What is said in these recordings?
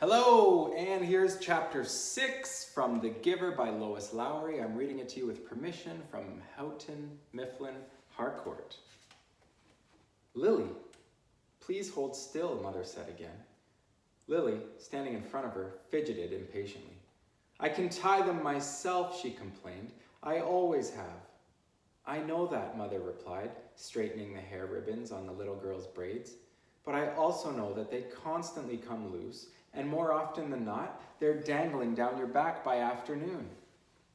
Hello, and here's chapter 6 from The Giver by Lois Lowry. I'm reading it to you with permission from Houghton Mifflin Harcourt. Lily, please hold still, Mother said again. Lily, standing in front of her, fidgeted impatiently. I can tie them myself, she complained. I always have. I know that, Mother replied, straightening the hair ribbons on the little girl's braids. But I also know that they constantly come loose, and more often than not, they're dangling down your back by afternoon.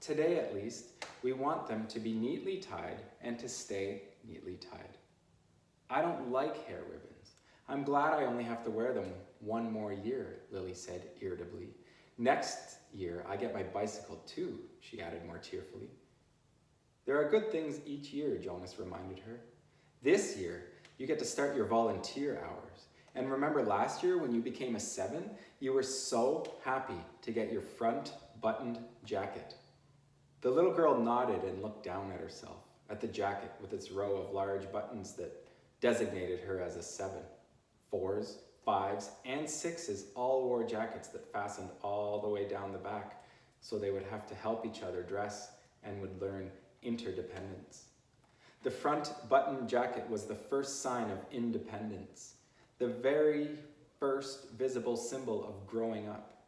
Today, at least, we want them to be neatly tied and to stay neatly tied. I don't like hair ribbons. I'm glad I only have to wear them one more year, Lily said irritably. Next year, I get my bicycle too, she added more tearfully. There are good things each year, Jonas reminded her. This year, you get to start your volunteer hours. And remember last year when you became a 7, you were so happy to get your front buttoned jacket. The little girl nodded and looked down at herself, at the jacket with its row of large buttons that designated her as a 7. 4s, 5s, and 6s all wore jackets that fastened all the way down the back, so they would have to help each other dress and would learn interdependence. The front button jacket was the first sign of independence, the very first visible symbol of growing up.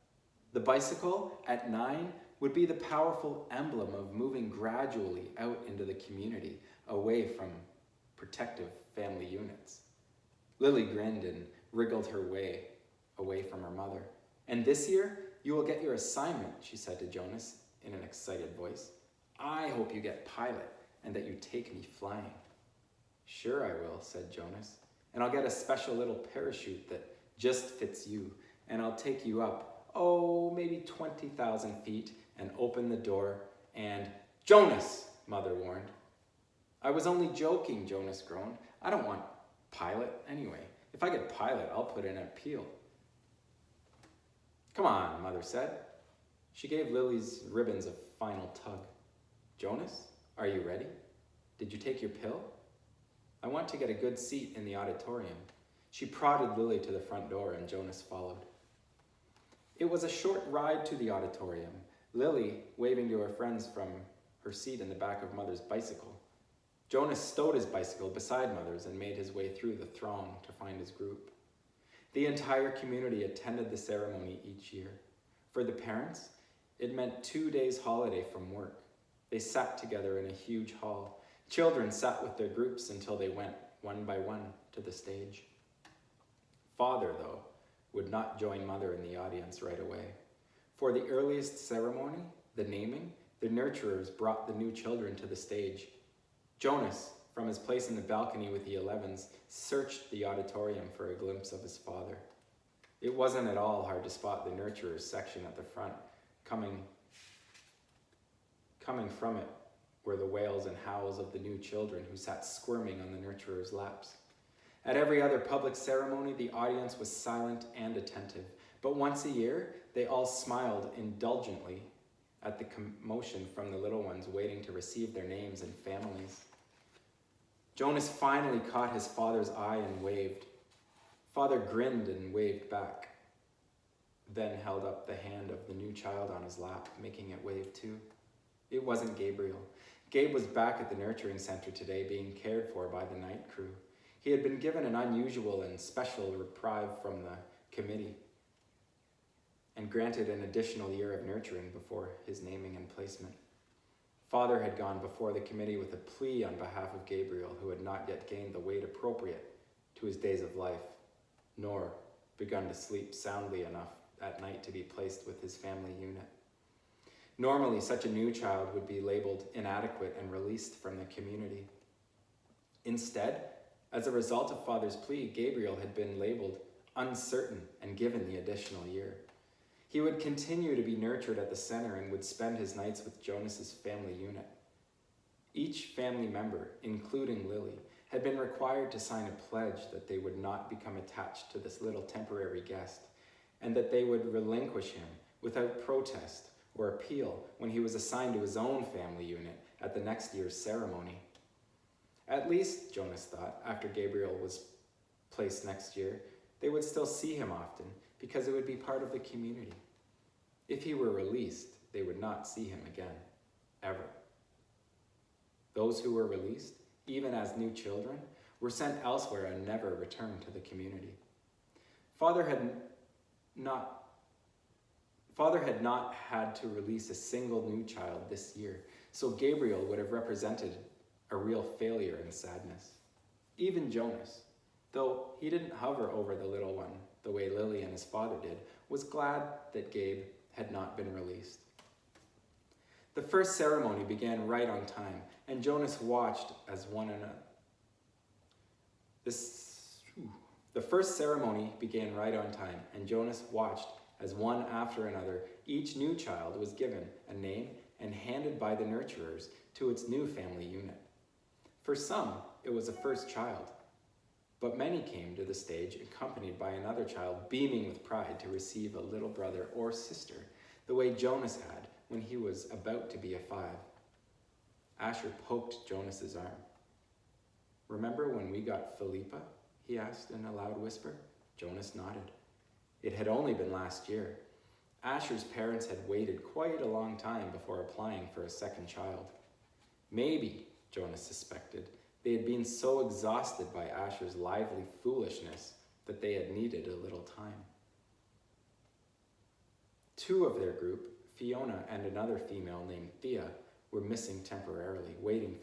The bicycle at 9 would be the powerful emblem of moving gradually out into the community, away from protective family units. Lily grinned and wriggled her way away from her mother. And this year, you will get your assignment, she said to Jonas in an excited voice. I hope you get pilot and that you take me flying. Sure I will, said Jonas. And I'll get a special little parachute that just fits you, and I'll take you up, maybe 20,000 feet, and open the door, and Jonas, Mother warned. I was only joking, Jonas groaned. I don't want pilot anyway. If I get pilot, I'll put in an appeal. Come on, Mother said. She gave Lily's ribbons a final tug. Jonas, are you ready? Did you take your pill? I want to get a good seat in the auditorium. She prodded Lily to the front door and Jonas followed. It was a short ride to the auditorium, Lily waving to her friends from her seat in the back of Mother's bicycle. Jonas stowed his bicycle beside Mother's and made his way through the throng to find his group. The entire community attended the ceremony each year. For the parents, it meant 2 days holiday from work. They sat together in a huge hall. Children sat with their groups until they went, one by one, to the stage. Father, though, would not join Mother in the audience right away. For the earliest ceremony, the naming, the nurturers brought the new children to the stage. Jonas, from his place in the balcony with the 11s, searched the auditorium for a glimpse of his father. It wasn't at all hard to spot the nurturers section at the front. Coming from it were the wails and howls of the new children who sat squirming on the nurturers' laps. At every other public ceremony, the audience was silent and attentive, but once a year, they all smiled indulgently at the commotion from the little ones waiting to receive their names and families. Jonas finally caught his father's eye and waved. Father grinned and waved back, then held up the hand of the new child on his lap, making it wave too. It wasn't Gabriel. Gabe was back at the nurturing center today being cared for by the night crew. He had been given an unusual and special reprieve from the committee and granted an additional year of nurturing before his naming and placement. Father had gone before the committee with a plea on behalf of Gabriel, who had not yet gained the weight appropriate to his days of life, nor begun to sleep soundly enough at night to be placed with his family unit. Normally, such a new child would be labeled inadequate and released from the community. Instead, as a result of Father's plea, Gabriel had been labeled uncertain and given the additional year. He would continue to be nurtured at the center and would spend his nights with Jonas's family unit. Each family member, including Lily, had been required to sign a pledge that they would not become attached to this little temporary guest, and that they would relinquish him without protest or appeal when he was assigned to his own family unit at the next year's ceremony. At least, Jonas thought, after Gabriel was placed next year, they would still see him often, because it would be part of the community. If he were released, they would not see him again, ever. Those who were released, even as new children, were sent elsewhere and never returned to the community. Father had not had to release a single new child this year, so Gabriel would have represented a real failure and sadness. Even Jonas, though he didn't hover over the little one the way Lily and his father did, was glad that Gabe had not been released. The first ceremony began right on time, and Jonas watched as one another. The first ceremony began right on time, and Jonas watched as one after another each new child was given a name and handed by the nurturers to its new family unit. For some, it was a first child, but many came to the stage accompanied by another child beaming with pride to receive a little brother or sister, the way Jonas had when he was about to be a 5. Asher poked Jonas's arm. "Remember when we got Philippa?" he asked in a loud whisper. Jonas nodded. It had only been last year. Asher's parents had waited quite a long time before applying for a second child. Maybe, Jonas suspected, they had been so exhausted by Asher's lively foolishness that they had needed a little time. 2 of their group, Fiona and another female named Thea, were missing temporarily, waiting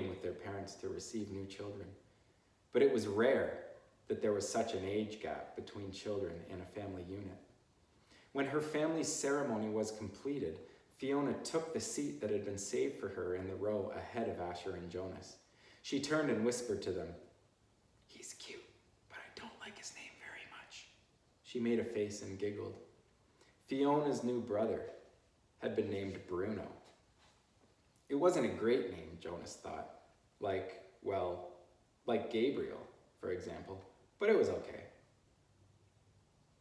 with their parents to receive new children. But it was rare that there was such an age gap between children in a family unit. When her family's ceremony was completed, Fiona took the seat that had been saved for her in the row ahead of Asher and Jonas. She turned and whispered to them, "He's cute, but I don't like his name very much." She made a face and giggled. Fiona's new brother had been named Bruno. It wasn't a great name, Jonas thought, like Gabriel, for example, but it was okay.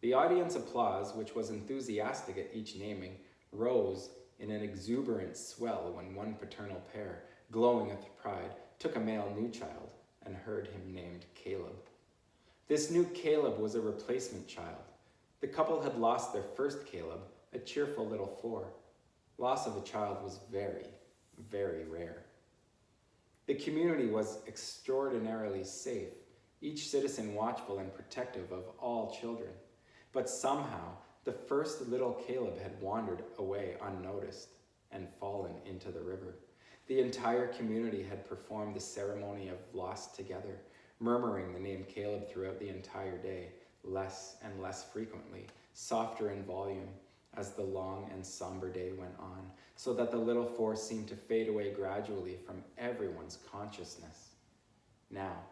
The audience applause, which was enthusiastic at each naming, rose in an exuberant swell when one paternal pair, glowing with pride, took a male new child and heard him named Caleb. This new Caleb was a replacement child. The couple had lost their first Caleb, a cheerful little 4. Loss of a child was very, very rare. The community was extraordinarily safe, each citizen watchful and protective of all children. But somehow, the first little Caleb had wandered away unnoticed and fallen into the river. The entire community had performed the ceremony of loss together, murmuring the name Caleb throughout the entire day, less and less frequently, softer in volume, as the long and somber day went on, so that the little 4 seemed to fade away gradually from everyone's consciousness. Now,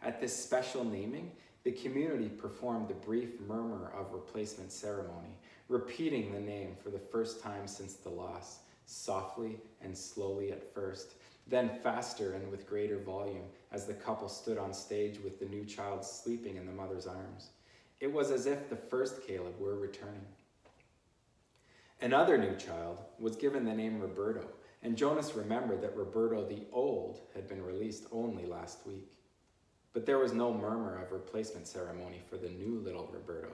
at this special naming, the community performed the brief murmur of replacement ceremony, repeating the name for the first time since the loss, softly and slowly at first, then faster and with greater volume as the couple stood on stage with the new child sleeping in the mother's arms. It was as if the first Caleb were returning. Another new child was given the name Roberto, and Jonas remembered that Roberto the Old had been released only last week. But there was no murmur of replacement ceremony for the new little Roberto.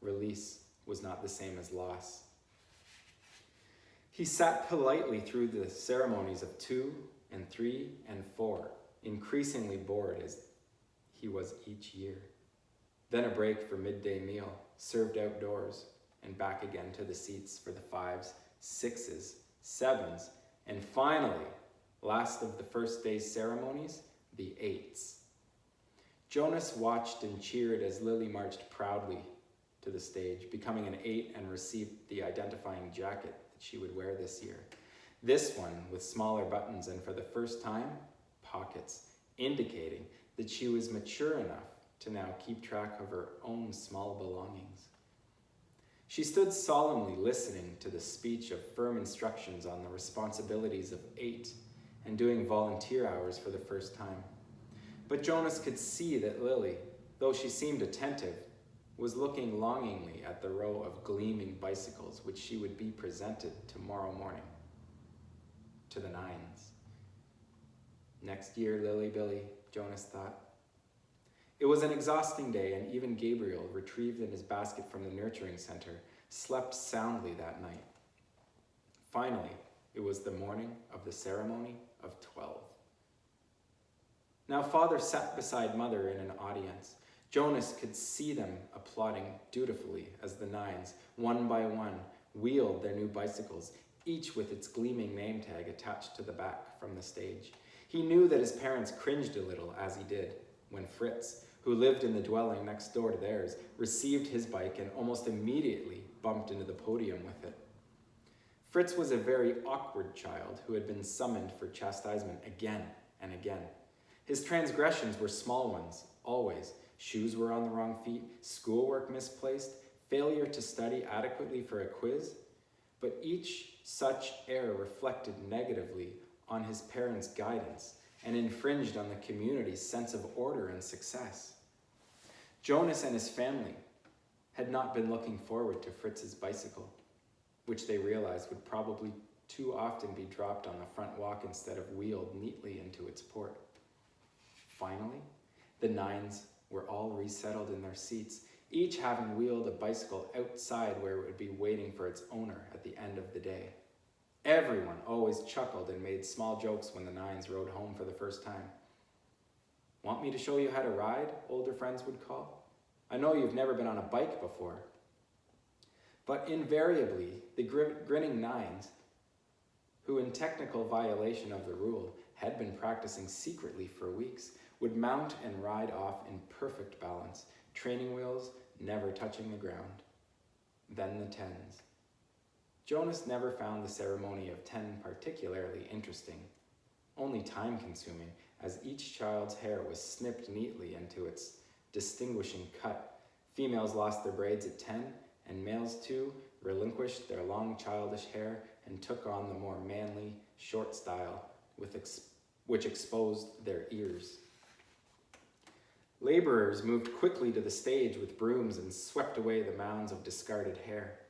Release was not the same as loss. He sat politely through the ceremonies of 2 and 3 and 4, increasingly bored as he was each year. Then a break for midday meal, served outdoors, and back again to the seats for the 5s, 6s, 7s, and finally, last of the first day's ceremonies, the 8s. Jonas watched and cheered as Lily marched proudly to the stage, becoming an 8 and received the identifying jacket that she would wear this year. This one with smaller buttons and for the first time, pockets, indicating that she was mature enough to now keep track of her own small belongings. She stood solemnly listening to the speech of firm instructions on the responsibilities of 8 and doing volunteer hours for the first time. But Jonas could see that Lily, though she seemed attentive, was looking longingly at the row of gleaming bicycles which she would be presented tomorrow morning to the 9s. Next year, Lily Billy, Jonas thought. It was an exhausting day, and even Gabriel, retrieved in his basket from the nurturing center, slept soundly that night. Finally, it was the morning of the ceremony of 12. Now Father sat beside Mother in an audience. Jonas could see them applauding dutifully as the nines, one by one, wheeled their new bicycles, each with its gleaming name tag attached to the back from the stage. He knew that his parents cringed a little as he did when Fritz, who lived in the dwelling next door to theirs, received his bike and almost immediately bumped into the podium with it. Fritz was a very awkward child who had been summoned for chastisement again and again. His transgressions were small ones, always. Shoes were on the wrong feet, schoolwork misplaced, failure to study adequately for a quiz. But each such error reflected negatively on his parents' guidance and infringed on the community's sense of order and success. Jonas and his family had not been looking forward to Fritz's bicycle, which they realized would probably too often be dropped on the front walk instead of wheeled neatly into its port. Finally, the nines were all resettled in their seats, each having wheeled a bicycle outside where it would be waiting for its owner at the end of the day. Everyone always chuckled and made small jokes when the nines rode home for the first time. "Want me to show you how to ride?" older friends would call. "I know you've never been on a bike before." But invariably, the grinning nines, who in technical violation of the rule had been practicing secretly for weeks, would mount and ride off in perfect balance, training wheels never touching the ground. Then the tens. Jonas never found the ceremony of 10 particularly interesting, only time-consuming, as each child's hair was snipped neatly into its distinguishing cut. Females lost their braids at 10, and males too relinquished their long childish hair and took on the more manly, short style which exposed their ears. Laborers moved quickly to the stage with brooms and swept away the mounds of discarded hair.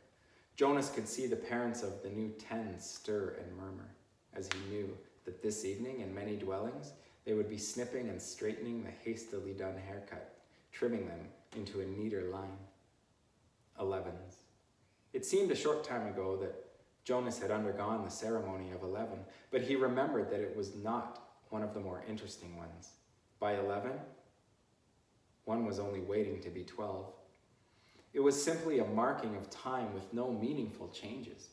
Jonas could see the parents of the new tens stir and murmur, as he knew that this evening in many dwellings they would be snipping and straightening the hastily done haircut, trimming them into a neater line. 11s. It seemed a short time ago that Jonas had undergone the ceremony of 11, but he remembered that it was not one of the more interesting ones. By 11, one was only waiting to be 12. It was simply a marking of time with no meaningful changes.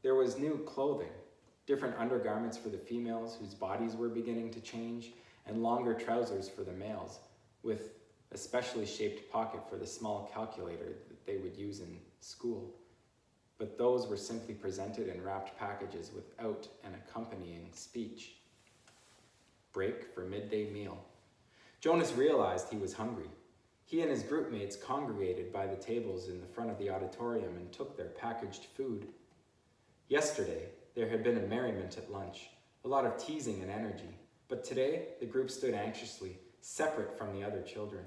There was new clothing, different undergarments for the females whose bodies were beginning to change, and longer trousers for the males, with a specially shaped pocket for the small calculator that they would use in school. But those were simply presented in wrapped packages without an accompanying speech. Break for midday meal. Jonas realized he was hungry. He and his group mates congregated by the tables in the front of the auditorium and took their packaged food. Yesterday, there had been a merriment at lunch, a lot of teasing and energy, but today the group stood anxiously, separate from the other children.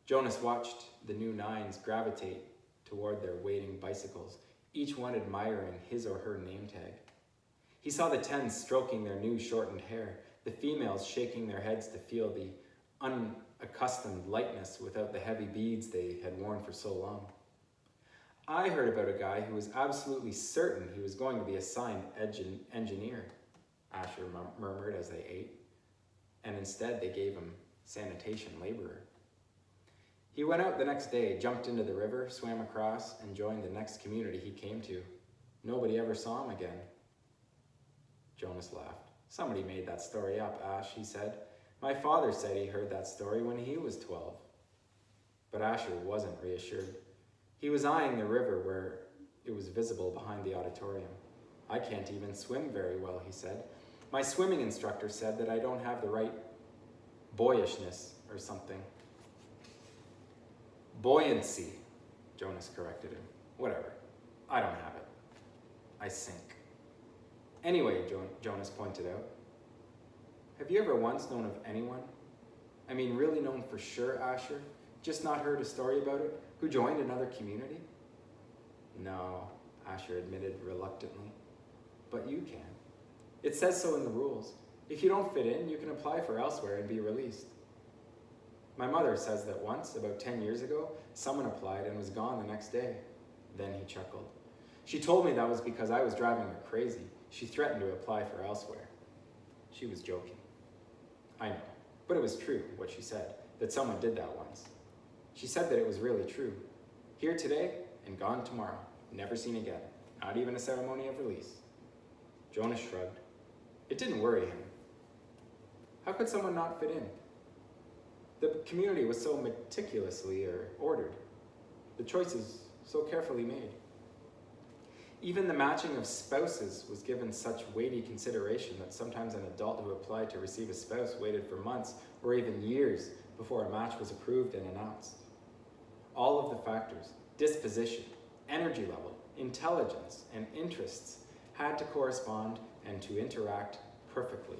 Jonas watched the new nines gravitate toward their waiting bicycles, each one admiring his or her name tag. He saw the tens stroking their new shortened hair, the females shaking their heads to feel the unaccustomed lightness without the heavy beads they had worn for so long. "I heard about a guy who was absolutely certain he was going to be assigned engineer," Asher murmured as they ate, and instead they gave him sanitation laborer. He went out the next day, jumped into the river, swam across, and joined the next community he came to. Nobody ever saw him again. Jonas laughed. "Somebody made that story up, Ash," he said. "My father said he heard that story when he was 12. But Asher wasn't reassured. He was eyeing the river where it was visible behind the auditorium. "I can't even swim very well," he said. "My swimming instructor said that I don't have the right boyishness or something." "Buoyancy," Jonas corrected him. "Whatever. I don't have it. I sink." "Anyway," Jonas pointed out, "have you ever once known of anyone, I mean really known for sure, Asher, just not heard a story about it, who joined another community?" "No," Asher admitted reluctantly, "but you can. It says so in the rules. If you don't fit in, you can apply for elsewhere and be released." My mother says that once, about 10 years ago, someone applied and was gone the next day. Then he chuckled. She told me that was because I was driving her crazy. She threatened to apply for elsewhere. She was joking. I know, but it was true, what she said, that someone did that once. She said that it was really true. Here today and gone tomorrow, never seen again, not even a ceremony of release. Jonas shrugged. It didn't worry him. How could someone not fit in? The community was so meticulously ordered, the choices so carefully made. Even the matching of spouses was given such weighty consideration that sometimes an adult who applied to receive a spouse waited for months or even years before a match was approved and announced. All of the factors, disposition, energy level, intelligence, and interests had to correspond and to interact perfectly.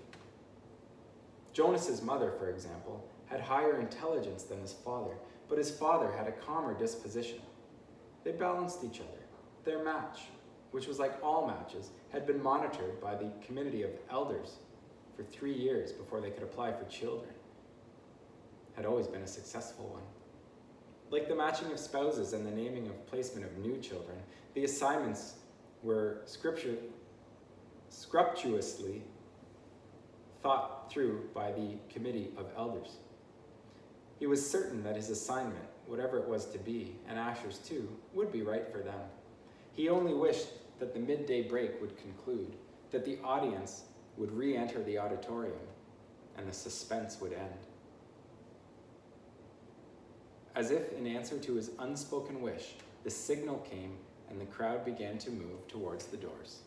Jonas's mother, for example, had higher intelligence than his father, but his father had a calmer disposition. They balanced each other. Their match, which was like all matches, had been monitored by the community of elders for 3 years before they could apply for children. Had always been a successful one. Like the matching of spouses and the naming of placement of new children, the assignments were scrupulously thought through by the committee of elders. He was certain that his assignment, whatever it was to be, and Asher's too, would be right for them. He only wished that the midday break would conclude, that the audience would re-enter the auditorium, and the suspense would end. As if in answer to his unspoken wish, the signal came and the crowd began to move towards the doors.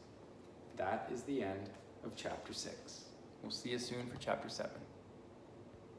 That is the end of chapter 6. We'll see you soon for chapter 7.